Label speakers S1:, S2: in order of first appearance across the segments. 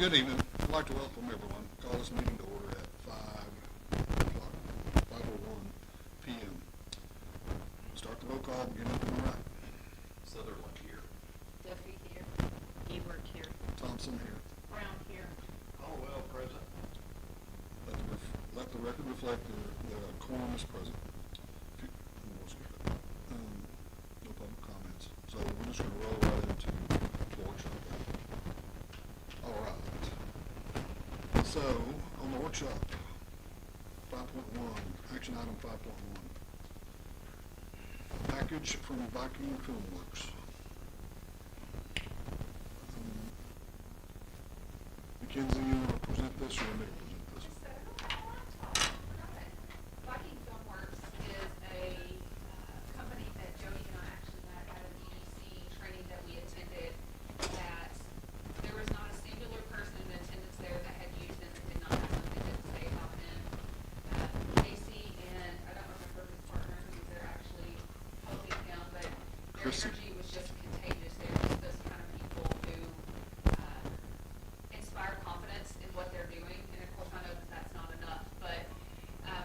S1: Good evening. I'd like to welcome everyone. Call this meeting to order at 5:01 p.m. Start the roll call, beginning from the right.
S2: Sutherland here.
S3: Duffy here. Ewert here.
S1: Thompson here.
S3: Brown here.
S2: Caldwell present.
S1: Let the record reflect that a quorum is present. No public comments. So we're just going to roll right into the workshop. All right. So, on the workshop, 5.1, action item 5.1. Package from Viking Filmworks. Mackenzie, you want to present this or want me to present this?
S4: Viking Filmworks is a company that Jody and I actually met at an EDC training that we attended, that there was not a singular person in attendance there that had used them and did not have something good to say about them. Casey and, I don't remember his partner who was there actually helping him, but their
S1: Chrissy.
S4: energy was just contagious. They were just those kind of people who inspire confidence in what they're doing. And of course, I know that that's not enough, but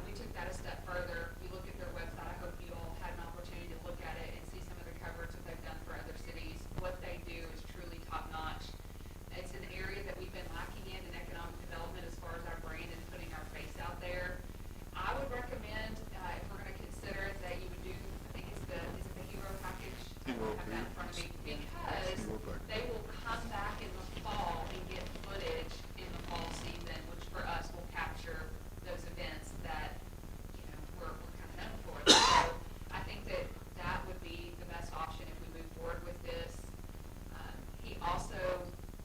S4: we took that a step further. We looked at their website. I hope you all had an opportunity to look at it and see some of the coverage that they've done for other cities. What they do is truly top notch. It's an area that we've been lacking in economic development as far as our brand and putting our face out there. I would recommend, if we're going to consider it, that you would do, I think is it the Hero package?
S1: Hero,
S4: I have that in front of me. Because
S1: Hero package.
S4: they will come back in the fall and get footage in the fall season, which for us will capture those events that, we're kind of known for. So I think that that would be the best option if we move forward with this. He also,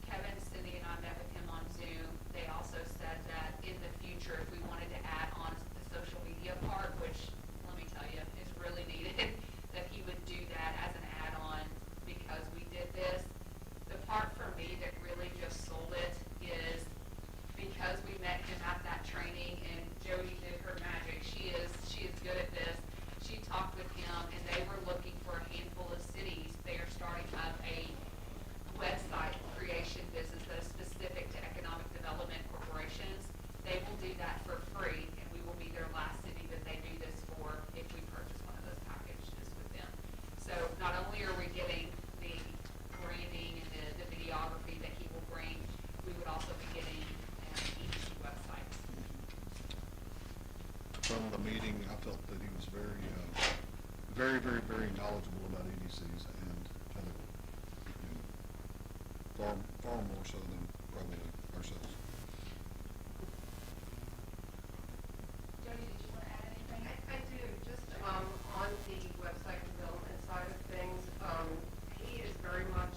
S4: Kevin, Cindy, and I met with him on Zoom. They also said that in the future, if we wanted to add on the social media part, which, let me tell you, is really needed, that he would do that as an add-on because we did this. The part for me that really just sold it is because we met him at that training and Jody did her magic. She is good at this. She talked with him and they were looking for a handful of cities. They are starting up a website creation business that is specific to economic development corporations. They will do that for free and we will be their last city that they do this for if we purchase one of those packages with them. So not only are we getting the branding and the videography that he will bring, we would also be getting EDC websites.
S1: From the meeting, I felt that he was very knowledgeable about EDCs and far more so than probably ourselves.
S4: Jody, did you want to add anything?
S3: I do, just on the website development side of things, he is very much,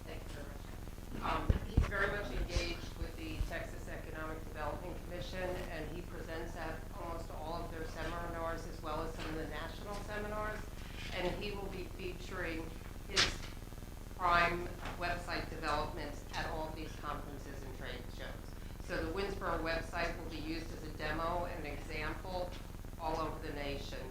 S3: thank you very much. He's very much engaged with the Texas Economic Development Commission, and he presents at almost all of their seminars as well as some of the national seminars. And he will be featuring his prime website developments at all of these conferences and trade shows. So the Winnsboro website will be used as a demo and an example all over the nation,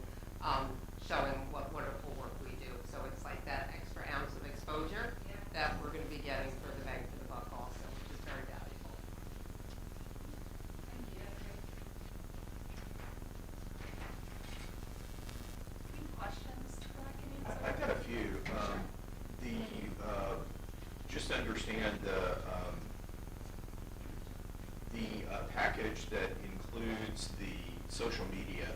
S3: showing what wonderful work we do. So it's like that extra ounce of exposure that we're going to be getting for the bang for the buck also, which is very valuable.
S4: Thank you. Any questions that I can answer?
S2: I've got a few. Just understand the package that includes the social media,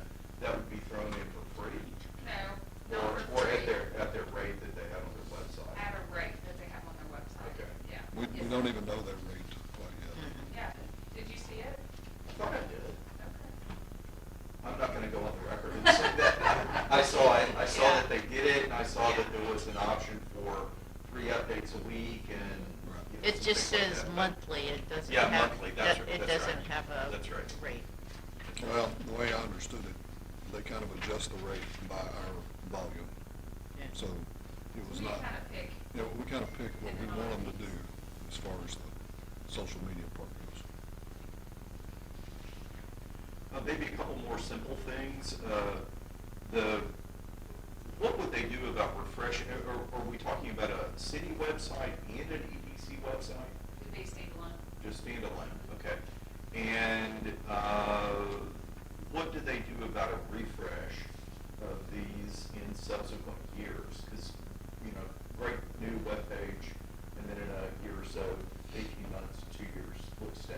S2: that would be thrown in for free?
S4: No,
S2: Or
S4: not for free.
S2: at their rate that they have on their website?
S4: At a rate that they have on their website.
S2: Okay.
S4: Yeah.
S1: We don't even know their rate quite yet.
S4: Yeah. Did you see it?
S2: I thought I did.
S4: Okay.
S2: I'm not gonna go on the record and say that. I saw that they did it, and I saw that there was an option for 3 updates a week and.
S5: It just
S2: things like
S5: says
S2: that.
S5: monthly, it doesn't
S2: Yeah,
S5: have,
S2: monthly, that's right,
S5: it
S2: that's
S5: doesn't
S2: right.
S5: have a
S2: That's right.
S5: rate.
S1: Well, the way I understood it, they kind of adjust the rate by our volume.
S5: Yeah.
S1: So it was
S4: We
S1: not,
S4: kind of pick.
S1: we kind of pick what we want them to do as far as the social media part goes.
S2: Maybe a couple more simple things. What would they do about refreshing? Are we talking about a city website and an EDC website?
S4: It'd be standalone.
S2: just standalone, okay. And, what do they do about a refresh of these in subsequent years? Because, you know, great new webpage, and then in a year or so, 18 months, 2 years, looks stale.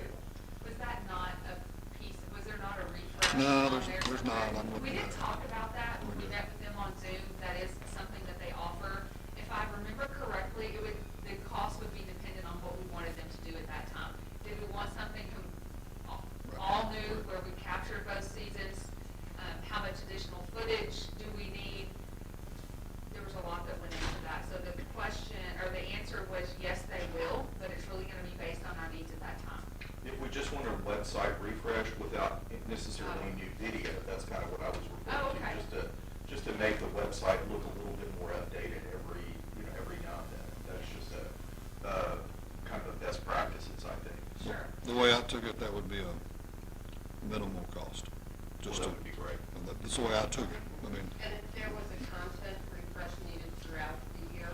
S4: Was that not a piece, was there not a refresh
S1: No,
S4: on there?
S1: there's not. I'm looking
S4: We
S1: at
S4: did
S1: it.
S4: talk about that when we
S1: We did.
S4: met with them on Zoom. That is something that they offer. If I remember correctly, the cost would be dependent on what we wanted them to do at that time. Did we want something all new where we captured both seasons? How much additional footage do we need? There was a lot that went into that. So the question, or the answer was yes, they will, but it's really gonna be based on our needs at that time.
S2: If we just want a website refresh without necessarily new video, that's kind of what I was
S4: Oh,
S2: referring
S4: okay.
S2: to, just to make the website look a little bit more updated every, you know, every now and then. That's just kind of a best practices, I think.
S4: Sure.
S1: The way I took it, that would be a minimal cost.
S2: Well, that would be great.
S1: That's the way I took it. I mean,
S3: And if there was a content refresh needed throughout the year,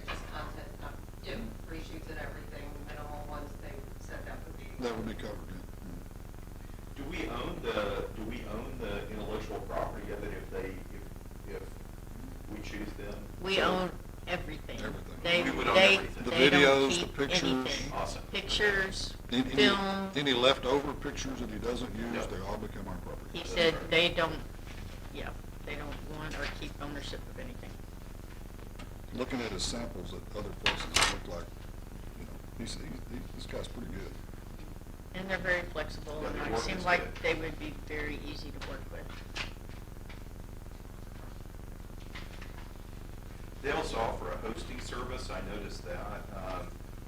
S3: just content, not, you know, reshoots and everything, minimal ones, they said that would be.
S1: that would be covered, yeah.
S2: Do we own the intellectual property of it if we choose them?
S5: We
S2: So-
S5: own everything.
S1: Everything.
S5: They,
S2: We would own
S5: they,
S2: everything.
S1: The
S5: they don't
S1: videos, the
S5: keep
S1: pictures.
S5: anything.
S2: Awesome.
S5: Pictures,
S1: Any
S5: film.
S1: any leftover pictures that he doesn't use,
S2: Yep.
S1: they all become our property.
S5: He said they don't, yeah, they don't want or keep ownership of anything.
S1: Looking at his samples at other places, it looked like, you know, this guy's pretty good.
S5: And they're very flexible,
S2: Yeah, the
S5: and
S2: work
S5: it seemed
S2: is
S5: like
S2: good.
S5: they would be very easy to work with.
S2: They also offer a hosting service, I noticed that,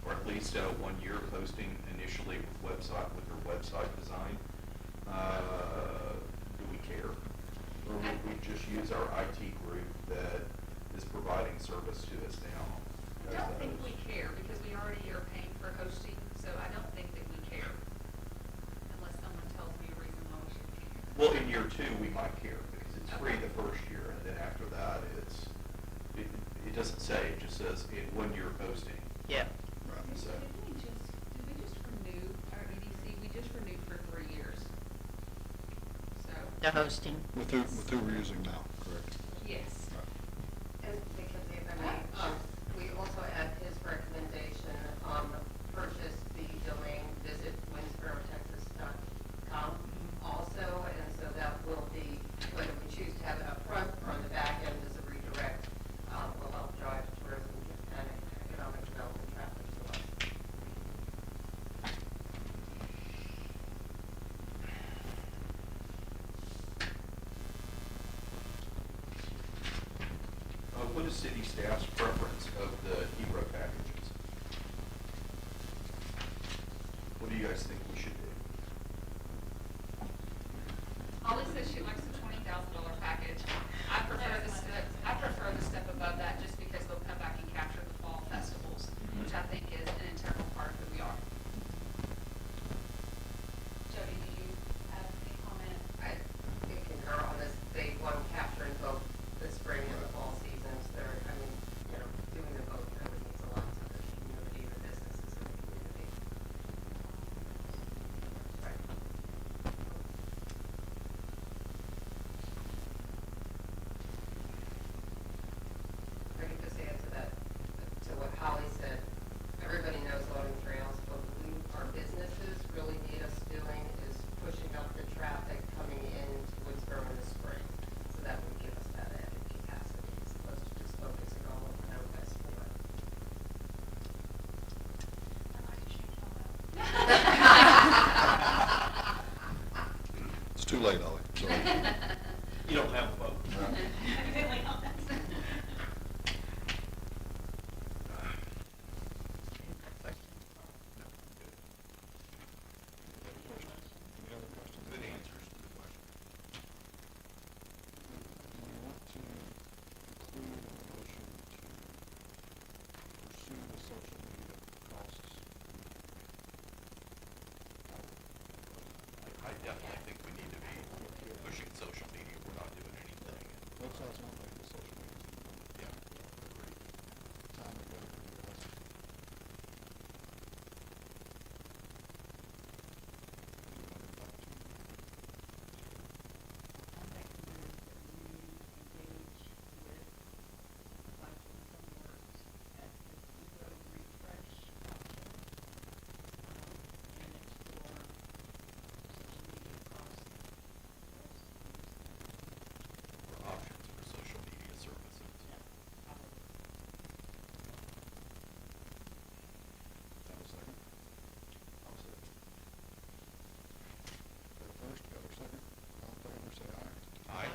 S2: or at least 1 year of hosting initially with their website design. Do we care? Or would we just use our IT group that is providing service to us now?
S4: I don't think we care because we already are paying for hosting, so I don't think that we care. Unless someone tells me a reason why we should care.
S2: Well, in year 2, we might care because it's free the first year, and then after that, it doesn't say, it just says 1 year of hosting.
S5: Yeah.
S1: Right.
S2: So,
S4: Did we just renew our EDC? We just renewed for 3 years. So.
S5: The hosting.
S1: With who we're using now, correct?
S4: Yes.
S3: And because if I may, we also at his recommendation, purchase the domain visit winnsborotexas.com also, and so that will be, whether we choose to have it up front or on the back end as a redirect, will help drive tourism and economic development traffic to us.
S2: what is city staff's preference of the hero packages? What do you guys think we should do?
S4: Holly says she likes the $20,000 package. I prefer the step above that just because they'll come back and capture the fall festivals, which I think is an integral part of who we are. Jody, do you have any comment?
S3: I concur on this, they want to capture in both the spring and the fall seasons. They're, I mean, you know, doing them both really means a lot to the community, the businesses in the community. Right. I could just add to that, to what Holly said. Everybody knows loading trails, but our businesses really need us doing is pushing up the traffic coming into Winnsboro in the spring. So that would give us that added capacity as opposed to just focusing on what we know best for.
S4: I'd like to change all that.
S1: It's too late, Ollie. Sorry.
S2: You don't have a vote.
S4: Evidently not.
S1: Any other questions?
S2: Good answers to the question.
S1: Do you want to include a motion to pursue the social media costs?
S2: I definitely think we need to be pushing social media. We're not doing anything.
S1: Websites won't make the social media.
S2: Yeah.
S1: Time to go for the rest.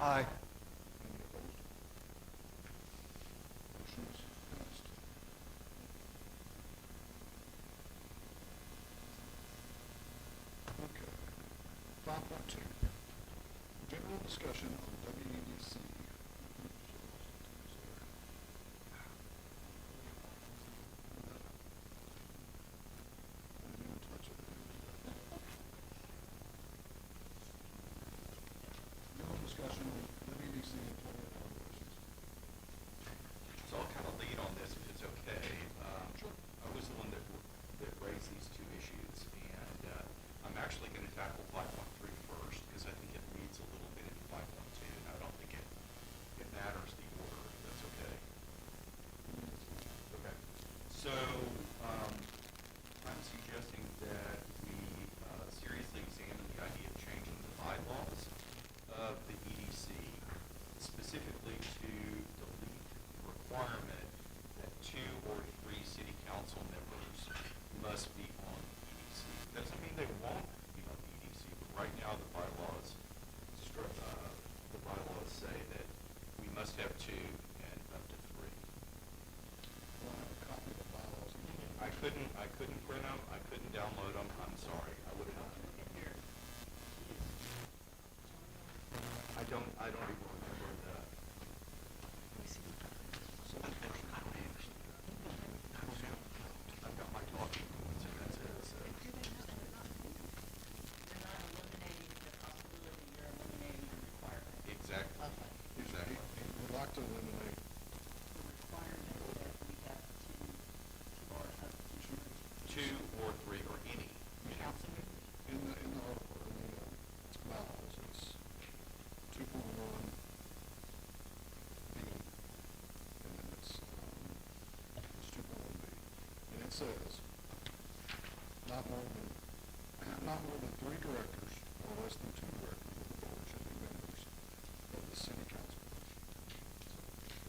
S1: Aye. Any opposed? Motion is passed. Okay. 5.2, general discussion on WEDC. I didn't even touch it. General discussion on WEDC employee evaluations.
S2: So I'll kind of lead on this if it's okay.
S1: Sure.
S2: I was the one that raised these two issues, and I'm actually going to tackle 5.3 first because I think it leads a little bit into 5.2, and I don't think it matters the order, if that's okay. Okay. So I'm suggesting that we seriously examine the idea of changing the bylaws of the EDC, specifically to delete the requirement that 2 or 3 city council members must be on the EDC. Doesn't mean they won't be on the EDC, but right now the bylaws say that we must have 2 and up to 3.
S1: Well, I have a copy of the bylaws.
S2: I couldn't print them. I couldn't download them. I'm sorry. I would have. I don't even remember the.
S1: So the question, I don't understand.
S2: I've got my talking points, and that's it. So.
S6: You're not eliminating the possibility, you're eliminating the requirement.
S2: Exactly.
S6: Okay.
S2: Exactly.
S1: We'd like to eliminate
S6: The requirement that we have two or up to
S2: 2 or 3 or any.
S6: council members.
S1: in the article, in the bylaws, it's 2.1 B, and then it's 2.1 B. And it says, not more than 3 directors or less than 2 directors of the board should be members of the city council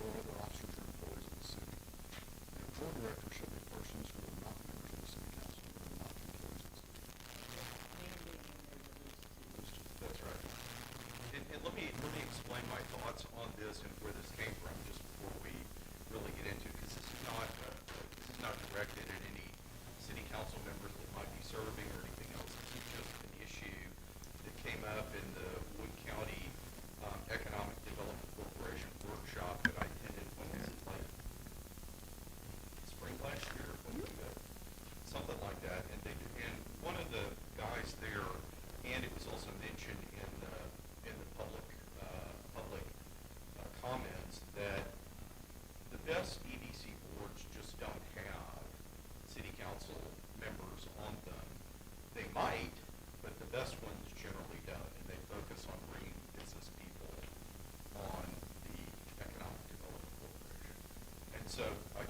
S1: or other officers or employees of the city. And 4 directors should be persons who are not members of the city council and are not employees of the city.
S2: That's right. And let me explain my thoughts on this and where this came from, just before we really get into it, because this is not directed at any city council members that might be serving or anything else. This is just an issue that came up in the Wood County Economic Development Corporation workshop that I attended. When was it, like spring last year? When was it? Something like that. And one of the guys there, and it was also mentioned in the public comments, that the best EDC boards just don't have city council members on them. They might, but the best ones generally don't, and they focus on bringing business people on the Economic Development Corporation. And so I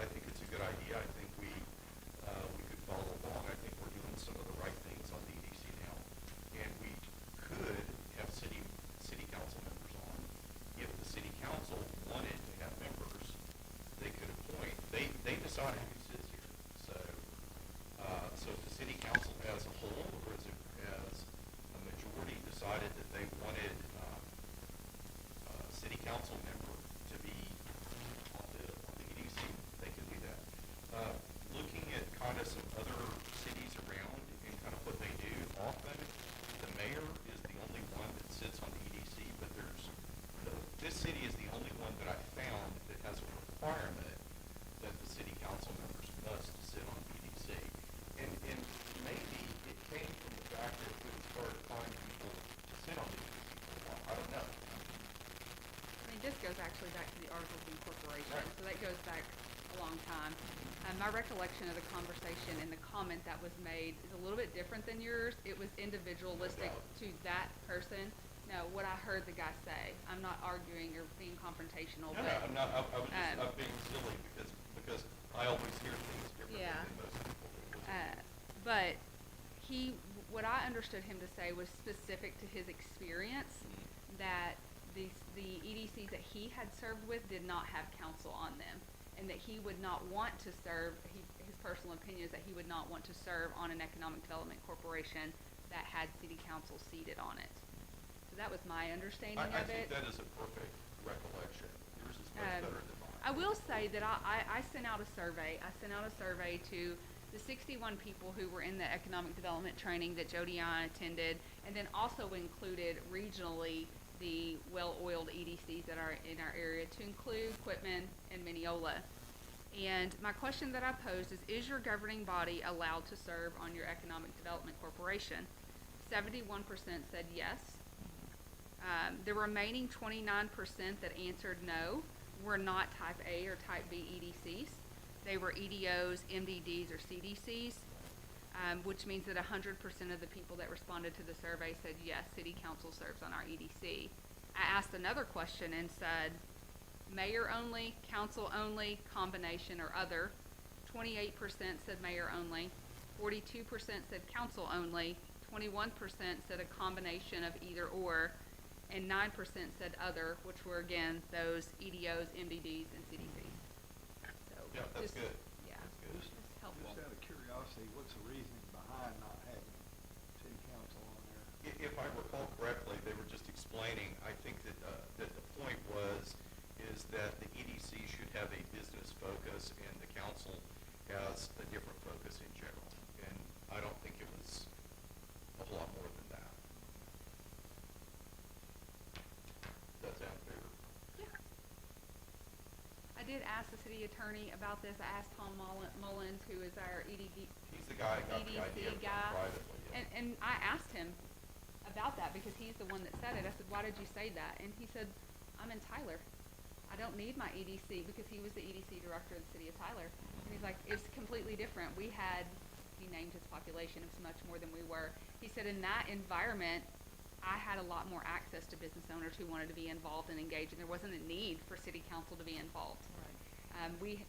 S2: think it's a good idea. I think we could follow along. I think we're doing some of the right things on the EDC now, and we could have city council members on. If the city council wanted to have members, they could appoint. They decide who sits here. So if the city council as a whole, or as a majority, decided that they wanted a city council member to be on the EDC, they could do that. Looking at kind of some other cities around and kind of what they do, often the mayor is the only one that sits on the EDC, but this city is the only one that I found that has a requirement that the city council members must sit on the EDC. And maybe it came from the fact that it was hard to find people to sit on the EDC for a while. I don't know.
S7: I mean, this goes actually back to the Articles of Incorporation,
S2: Right.
S7: so that goes back a long time. My recollection of the conversation and the comment that was made is a little bit different than yours. It was individualistic to that person. No, what I heard the guy say, I'm not arguing or being confrontational,
S2: No,
S7: but.
S2: I'm not. I was just I'm being silly because I always hear things differently
S7: Yeah.
S2: than most people.
S7: But what I understood him to say was specific to his experience, that the EDCs that he had served with did not have counsel on them, and that he would not want to serve, his personal opinion is that he would not want to serve on an economic development corporation that had city council seated on it. So That was my understanding
S2: I
S7: of it.
S2: think that is a perfect recollection. Yours is much
S7: Um,
S2: better than mine.
S7: I will say that I sent out a survey. I sent out a survey to the 61 people who were in the economic development training that Jody and I attended, and then also included regionally the well-oiled EDCs that are in our area, to include Quitman and Mineola. And my question that I posed is your governing body allowed to serve on your economic development corporation? 71% said yes. The remaining 29% that answered no were not type A or type B EDCs. They were EDOs, MDDs, or CDCs, which means that 100% of the people that responded to the survey said yes, city council serves on our EDC. I asked another question and said, mayor only, council only, combination, or other. 28% said mayor only, 42% said council only, 21% said a combination of either or, and 9% said other, which were again those EDOs, MDDs, and CDCs. So
S2: Yeah, that's good.
S7: Yeah,
S2: That's good.
S7: it's helpful.
S1: Just out of curiosity, what's the reasoning behind not having city council on there?
S2: If I recall correctly, they were just explaining, I think that the point is that the EDC should have a business focus and the council has a different focus in general. And I don't think it was a whole lot more than that. Does that sound fair?
S7: Yeah. I did ask the city attorney about this. I asked Tom Mullins, who is our EDC
S2: He's the guy who got the idea from
S7: guy,
S2: privately. Yeah.
S7: and I asked him about that because he's the one that said it. I said, why did you say that? And he said, I'm in Tyler. I don't need my EDC, because he was the EDC director of the city of Tyler. And he's like, it's completely different. He named his population, it was much more than we were. He said, in that environment, I had a lot more access to business owners who wanted to be involved and engaged, and there wasn't a need for city council to be involved.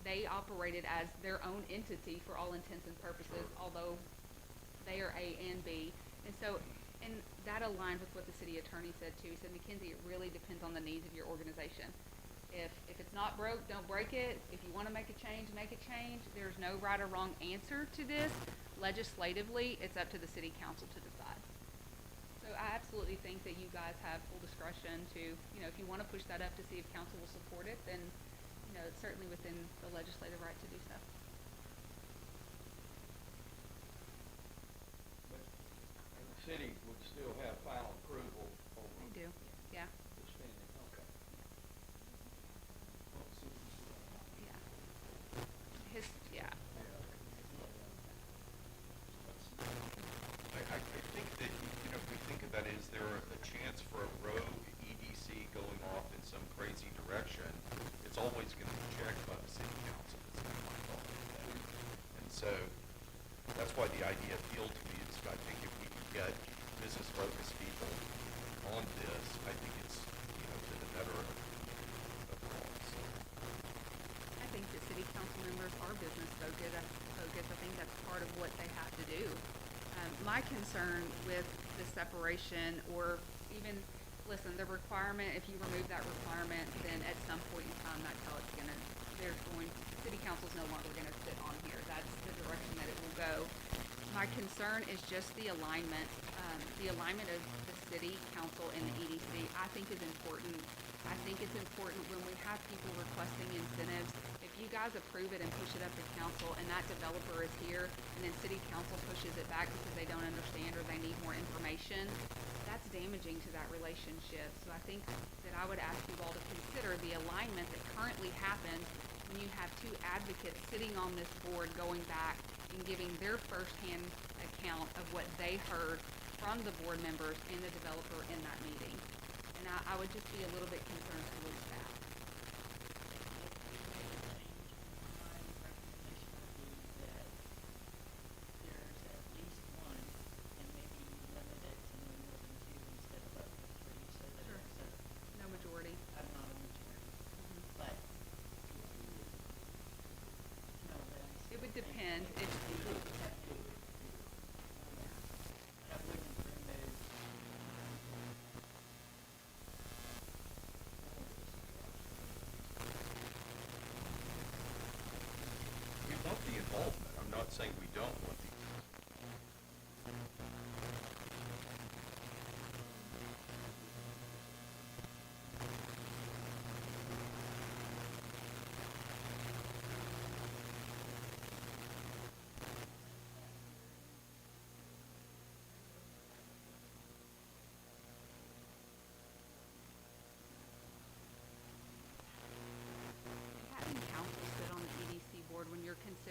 S7: They operated as their own entity for all intents and purposes, although they are A and B. And so, and that aligned with what the city attorney said too. He said, Mackenzie, it really depends on the needs of your organization. If it's not broke, don't break it. If you want to make a change, make a change. There's no right or wrong answer to this. Legislatively, it's up to the city council to decide. So I absolutely think that you guys have full discretion to, if you want to push that up to see if council will support it, then, it's certainly within the legislative right to do so.
S8: But the city would still have final approval over
S7: They do, yeah,
S8: the spending, okay.
S7: yeah. Yeah.
S2: I think that, if we think about it, is there a chance for a rogue EDC going off in some crazy direction? It's always going to be checked by the city council. It's kind of my thought on that. And so that's why the idea appealed to me. Is I think if we can get business-focused people on this, I think it's, to the better of all. So.
S7: I think that city council members are business focused. I think that's part of what they have to do. My concern with the separation, or even, listen, the requirement, if you remove that requirement, then at some point in time, that's how it's city council's no longer gonna sit on here. That's the direction that it will go. My concern is just the alignment. The alignment of the city council and the EDC, I think is important. I think it's important when we have people requesting incentives. If you guys approve it and push it up to council and that developer is here and then city council pushes it back because they don't understand or they need more information, that's damaging to that relationship. So I think that I would ask you all to consider the alignment that currently happens when you have two advocates sitting on this board going back and giving their firsthand account of what they heard from the board members and the developer in that meeting. And I would just be a little bit concerned to lose that.
S6: My recommendation would be that there's at least one, and maybe limit it to no more than two instead of up to three, so that
S7: Sure.
S6: it's
S7: No majority.
S6: not a majority. But, no, but I'm
S7: It would
S6: still
S7: depend.
S6: thinking
S7: If,
S6: we would have to, I wouldn't remove.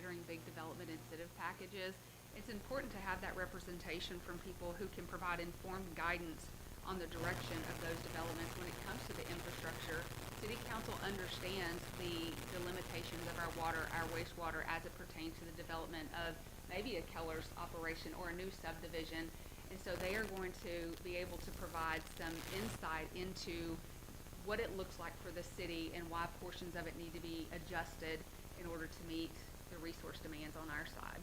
S7: considering big development incentive packages, it's important to have that representation from people who can provide informed guidance on the direction of those developments when it comes to the infrastructure. City council understands the limitations of our water, our wastewater, as it pertains to the development of maybe a Keller's operation or a new subdivision. And so they are going to be able to provide some insight into what it looks like for the city and why portions of it need to be adjusted in order to meet the resource demands on our side.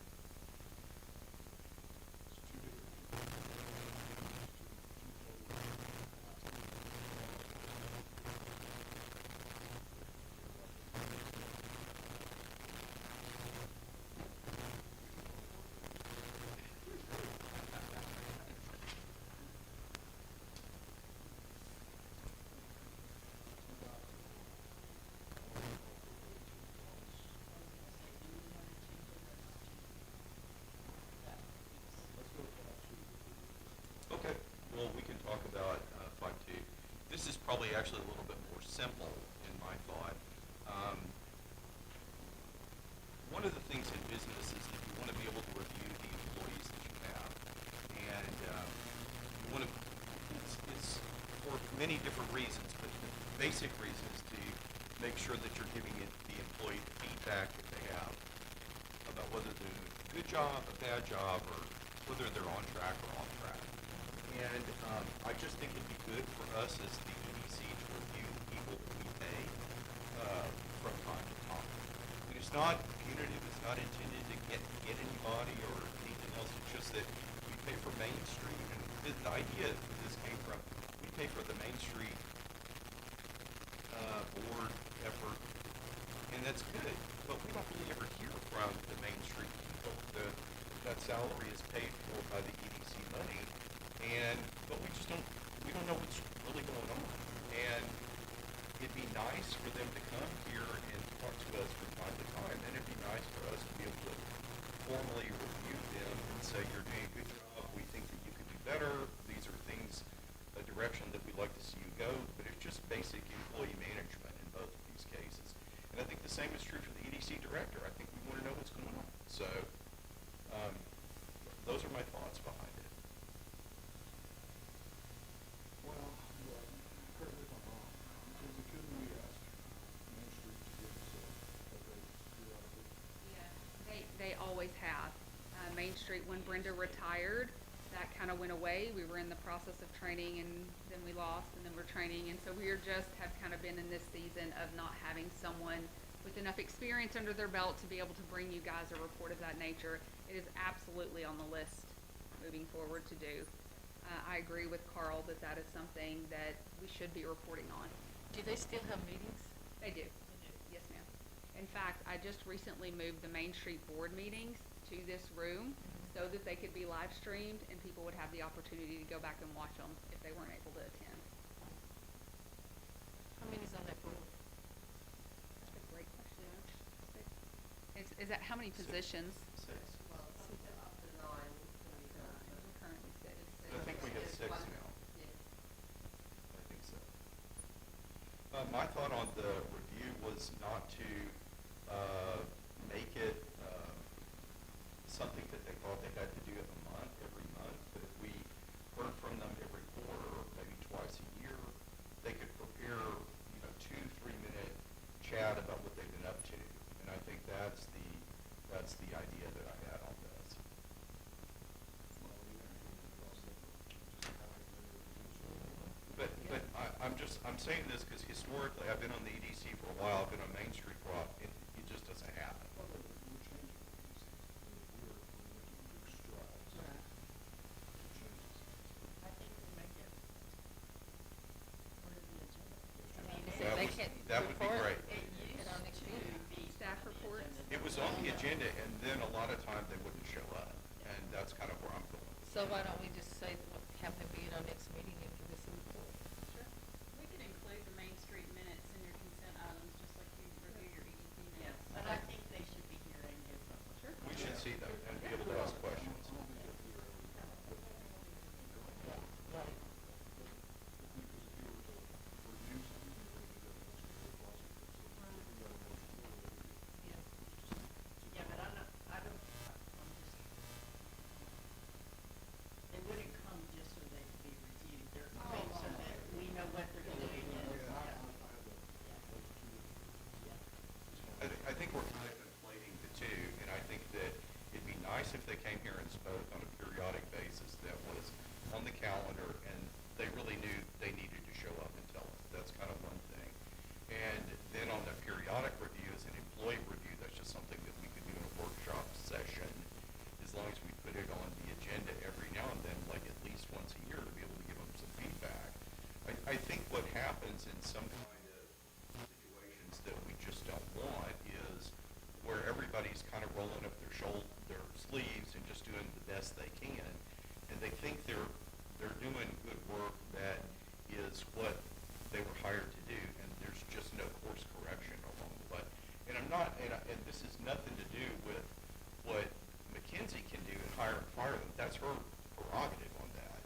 S2: Okay, well, we can talk about 5.2. This is probably actually a little bit more simple in my thought. One of the things in business is that you want to be able to review the employees that you have. And you want to, it's for many different reasons, but the basic reason is to make sure that you're giving it the employee feedback that they have about whether they're doing a good job, a bad job, or whether they're on track or off track. And I just think it'd be good for us as the EDC to review the people that we pay from time to time. And it's not punitive, it's not intended to get anybody or anything else. It's just that we pay for Main Street, and the idea that this came from, we pay for the Main Street board effort, and that's good. But we don't really ever hear from the Main Street people. That salary is paid for by the EDC money. But we don't know what's really going on. And it'd be nice for them to come here and talk to us from time to time, and it'd be nice for us to be able to formally review them and say, you're doing a good job, we think that you could do better, these are things, a direction that we'd like to see you go, but it's just basic employee management in both of these cases. And I think the same is true for the EDC director. I think we want to know what's going on. So, those are my thoughts behind it.
S1: Well, yeah, correct me if I'm wrong, couldn't we ask Main Street to give us a raise periodically?
S7: Yeah, they always have. Main Street, when Brenda retired, that kind of went away. We were in the process of training, and then we lost, and then we're training, and so we have kind of been in this season of not having someone with enough experience under their belt to be able to bring you guys a report of that nature. It is absolutely on the list moving forward to do. I agree with Carl that that is something that we should be reporting on.
S6: Do they still have meetings?
S7: They do. Yes, ma'am. In fact, I just recently moved the Main Street board meetings to this room so that they could be live streamed and people would have the opportunity to go back and watch them if they weren't able to attend.
S6: How many's on that board?
S7: That's a great question. Is that how many positions?
S2: Six.
S3: Well, up to 9.
S7: We're currently six.
S2: I think we get 6 now.
S3: Yeah.
S2: I think so. My thought on the review was not to make it something that they thought they had to do every month, but if we heard from them every quarter, or maybe twice a year, they could prepare, 2-3 minute chat about what they've been up to. And I think that's the idea that I had on this.
S1: Well, we have to cross that, just having
S2: But I'm saying this because historically, I've been on the EDC for a while, I've been on Main Street for a while, it just doesn't happen.
S1: well, but we're changing things. We're making big strides.
S6: Right.
S1: It changes.
S6: I think we make it part of the agenda. I mean,
S1: That
S6: if they
S2: would-
S6: can't
S2: that would be
S6: report
S2: great.
S6: at our next meeting.
S7: Staff reports?
S2: It was on the agenda, and then a lot of times they wouldn't show up, and that's kind of where I'm going.
S6: So why don't we just say, have them be at our next meeting and give us a report?
S9: Sure. We could include the Main Street minutes in your consent items, just like you review
S2: they needed to show up and tell us. That's kind of one thing. And then on the periodic review, as an employee review, that's just something that we could do in a workshop session, as long as we put it on the agenda every now and then, like at least once a year, to be able to give them some feedback. I think what happens in some kind of situations that we just don't want is where everybody's kind of rolling up their sleeves and just doing the best they can, and they think they're doing good work that is what they were hired to do, and there's just no course correction along the way. And I'm not, and this has nothing to do with what Mackenzie can do and hire and fire them. That's her prerogative on that.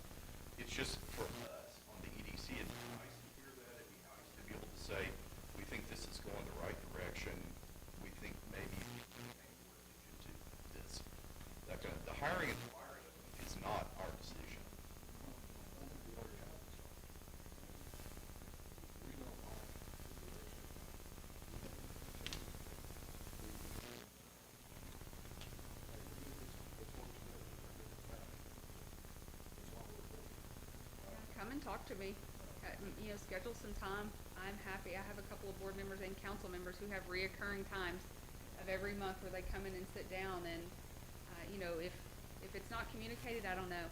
S2: It's just for us on the EDC, it'd be nice to hear that. It'd be nice to be able to say, we think this is going the right direction. We think maybe we can pay more attention to this. That kind of, the hiring and firing of them is not our decision.
S7: Come and talk to me. Schedule some time. I'm happy. I have a couple of board members and council members who have reoccurring times of every month where they come in and sit down, and if it's not communicated, I don't know.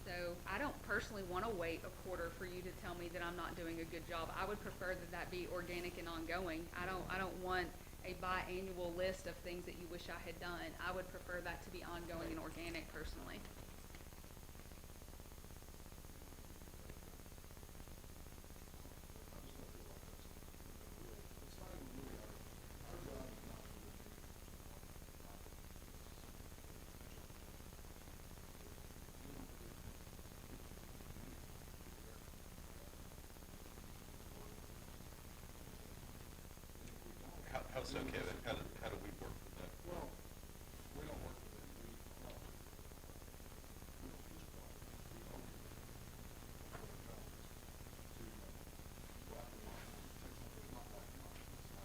S7: So I don't personally want to wait a quarter for you to tell me that I'm not doing a good job. I would prefer that be organic and ongoing. I don't want a biannual list of things that you wish I had done. I would prefer that to be ongoing and organic personally.
S2: How so, Kevin? How do we work with that?
S1: Well, we don't work with them. We just call them. We don't just call them. We own them. For the jobs. To wrap them up. It's not like mine. It's not.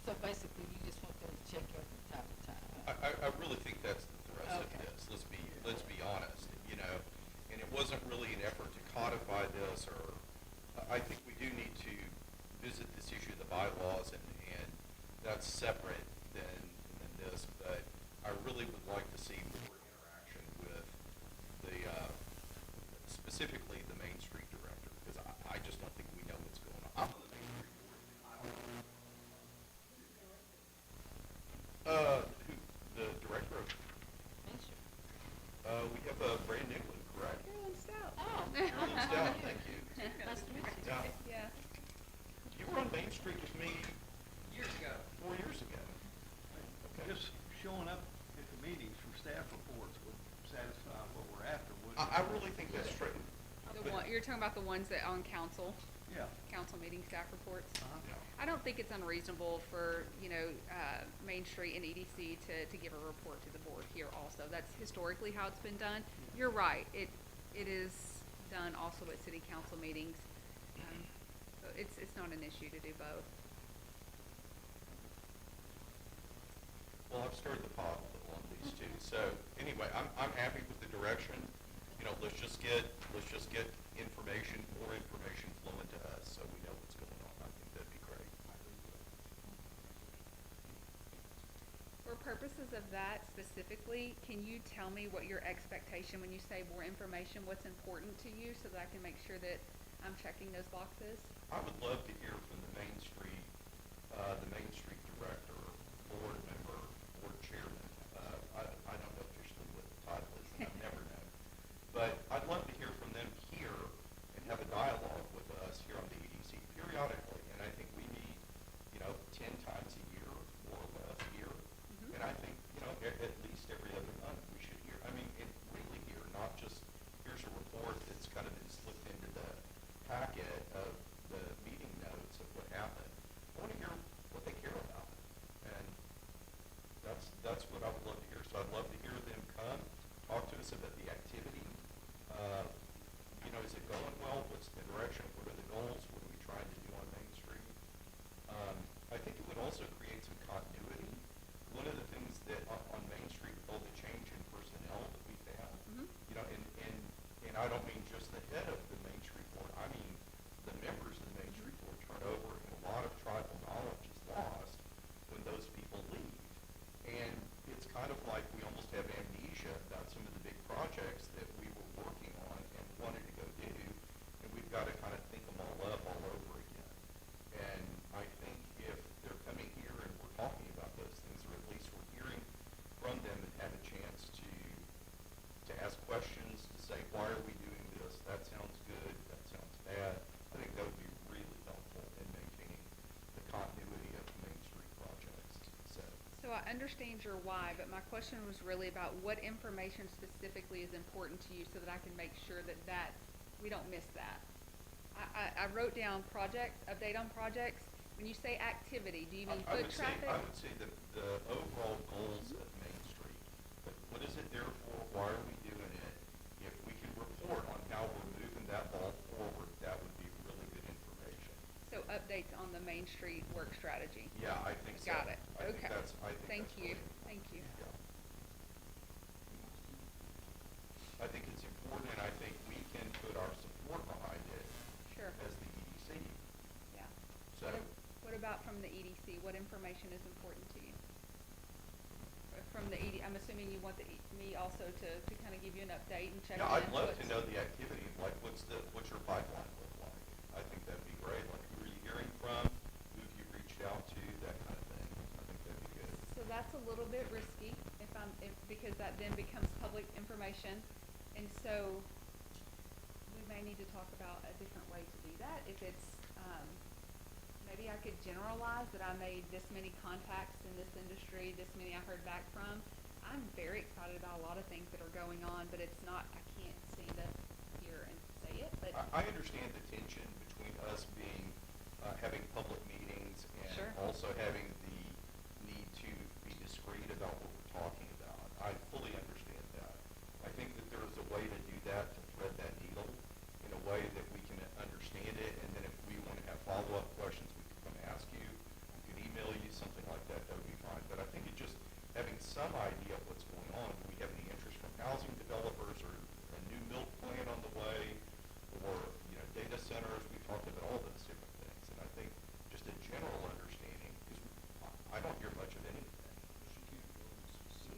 S6: So basically, you just want them to check you from time to time, huh?
S2: I really think that's the thrust of
S6: Okay.
S2: this. Let's be honest, and it wasn't really an effort to codify this, or I think we do need to visit this issue of the bylaws, and that's separate than this, but I really would like to see more interaction with specifically the Main Street director, because I just don't think we know what's going on. I'm on the Main Street board, and I don't know. The director of,
S6: Ain't you?
S2: we have a brand new one, correct?
S7: Carolyn Stout.
S6: Oh.
S2: Carolyn Stout, thank you.
S6: Nice to meet you.
S2: Yeah.
S7: Yeah.
S2: You were on Main Street with me
S8: Years ago.
S2: 4 years ago. Okay.
S8: Just showing up at the meetings for staff reports would satisfy what we're after, wouldn't it?
S2: I really think that's true.
S7: You're talking about the ones that on council
S8: Yeah.
S7: meeting staff reports?
S8: Uh-huh.
S7: I don't think it's unreasonable for, Main Street and EDC to give a report to the board here also. That's historically how it's been done. You're right, it is done also at city council meetings. So it's not an issue to do both.
S2: Well, I've stirred the pot a little on these two. So anyway, I'm happy with the direction. Let's just get information, more information flowing to us, so we know what's going on. I think that'd be great.
S7: For purposes of that specifically, can you tell me what your expectation, when you say more information, what's important to you so that I can make sure that I'm checking those boxes?
S2: I would love to hear from the Main Street director, board member, board chairman. I don't know officially what the title is, and I've never known. But I'd love to hear from them here and have a dialogue with us here on the EDC periodically. And I think we meet, 10 times a year, more or less here.
S7: Mhm.
S2: And I think, at least every other month we should hear. I mean, really hear, not just here's a report that's kind of been slipped into the packet of the meeting notes of what happened. I want to hear what they care about. curious about the activity. Is it going well? What's the direction? What are the goals? What are we trying to do on Main Street? I think it would also create some continuity. One of the things that on Main Street, with all the change in personnel that we've had, and I don't mean just the head of the Main Street Board, I mean the members of the Main Street Board turnover, and a lot of tribal knowledge is lost when those people leave. And it's kind of like we almost have amnesia about some of the big projects that we were working on and wanted to go do, and we've got to kind of think them all up all over again. And I think if they're coming here and we're talking about those things, or at least we're hearing from them and have a chance to ask questions, to say, why are we doing this? That sounds good, that sounds bad. I think that would be really helpful in maintaining the continuity of Main Street projects.
S7: So I understand your why, but my question was really about what information specifically is important to you so that I can make sure that we don't miss that. I wrote down projects, update on projects. When you say activity, do you mean foot traffic?
S2: I would say that the overall goals of Main Street, but what is it there for? Why are we doing it? If we can report on how we're moving that ball forward, that would be really good information.
S7: So updates on the Main Street work strategy.
S2: Yeah, I think so.
S7: Got it.
S2: I think
S7: Okay.
S2: that's
S7: Thank you.
S2: really-
S7: Thank you.
S2: Yeah. I think it's important, and I think we can put our support behind it
S7: Sure.
S2: as the EDC.
S7: Yeah.
S2: So,
S7: What about from the EDC? What information is important to you? From the I'm assuming you want me also to kind of give you an update and check in.
S2: yeah, I'd love to
S7: what's-
S2: know the activity, like what's your pipeline look like? I think that'd be great, like who are you hearing from, who have you reached out to, that kind of thing. I think that'd be good.
S7: So that's a little bit risky because that then becomes public information. And so we may need to talk about a different way to do that. If it's, maybe I could generalize that I made this many contacts in this industry, this many I heard back from. I'm very excited about a lot of things that are going on, but it's not, I can't stand up here and say it, but.
S2: I understand the tension between us being, having public meetings and
S7: Sure.
S2: also having the need to be discreet about what we're talking about. I fully understand that. I think that there is a way to do that, to thread that needle in a way that we can understand it, and then if we want to have follow-up questions, we can come ask you. We can email you, something like that, that would be fine. But I think it just, having some idea of what's going on, do we have any interest from housing developers or a new milk plant on the way, or, data centers, we talked about all those different things. And I think just a general understanding, because I don't hear much of anything.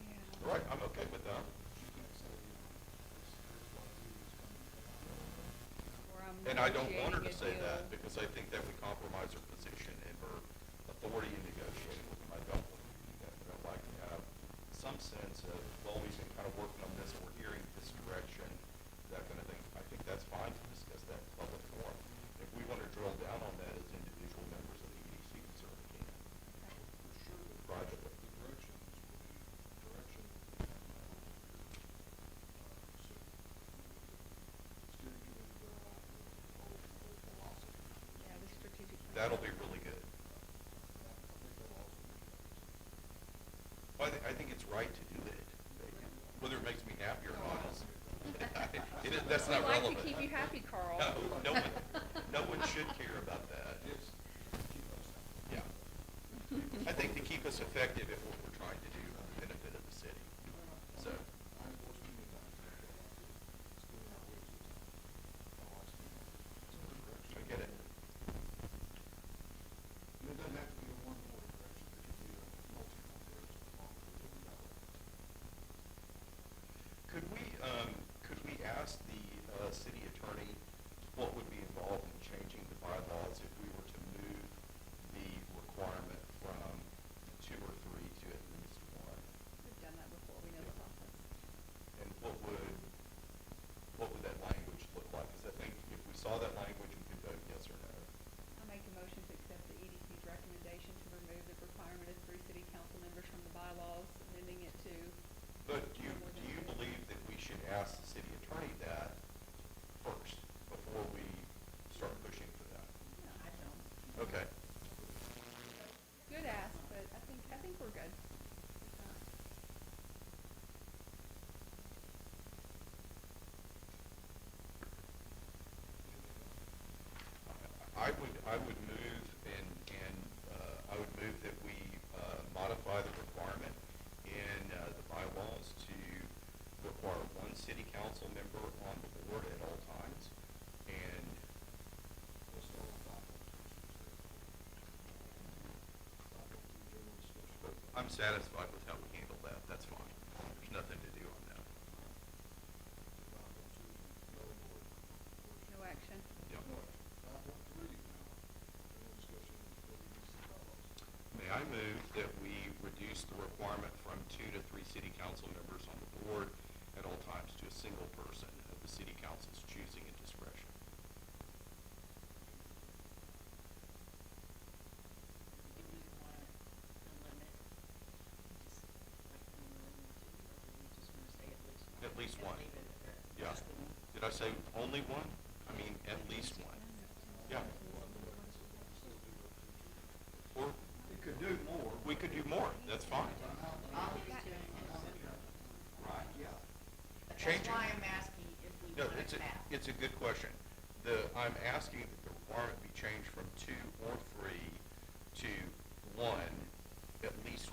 S7: Yeah.
S2: Right, I'm okay with that.
S7: Or I'm
S2: And I don't want her to
S7: negotiating
S2: say
S7: a deal.
S2: that, because I think that would compromise her position and her authority in negotiating with them. I don't want to do that, but I'd like to have some sense of, well, we've been kind of working on this, we're hearing this direction, that kind of thing. I think that's fine to discuss that in public forum. If we want to drill down on that as individual members of the EDC, we certainly can.
S1: For sure, the
S2: Privately.
S1: the directions will be direction and steering committee go on whole philosophy.
S7: Yeah, the strategic plan.
S2: That'll be really good.
S1: I think that'll also be good.
S2: Well, I think it's right to do it. Whether it makes me happy or not is, that's not
S7: We like
S2: relevant.
S7: to keep you happy, Carl.
S2: No one should care about that.
S1: It's keep us happy.
S2: Yeah. I think to keep us effective at what we're trying to do for the benefit of the city. So,
S1: I enforce many times, it's doing our wages. Oh, I see. So direction.
S2: I get it.
S1: And it doesn't have to be a one-point direction, it could be a multi-point direction, as long as we're doing that way.
S2: Could we ask the city attorney what would be involved in changing the bylaws if we were to move the requirement from 2 or 3 to at city council member on the board at all times, and
S1: Let's start with general discussion.
S2: I'm satisfied with how we handled that, that's fine. There's nothing to do on that.
S7: No action.
S2: Yep. May I move that we reduce the requirement from 2 to 3 city council members on the board at all times to a single person of the city council's choosing and discretion?
S6: Do we want to limit, just like number 1 or 2, or do we just want to say at least one?
S2: At least
S6: And
S2: one.
S6: leave it at that?
S2: Yeah.
S6: Just the one?
S2: Did I say only one? I mean, at least one. Yeah. Or
S8: We could do more.
S2: we could do more, that's fine.
S6: Obviously,
S8: Right, yeah.
S6: but
S2: Change
S6: that's
S2: it.
S6: why I'm asking if we
S2: No,
S6: want it now.
S2: it's a good question. I'm asking that the requirement be changed from 2 or 3 to 1, at least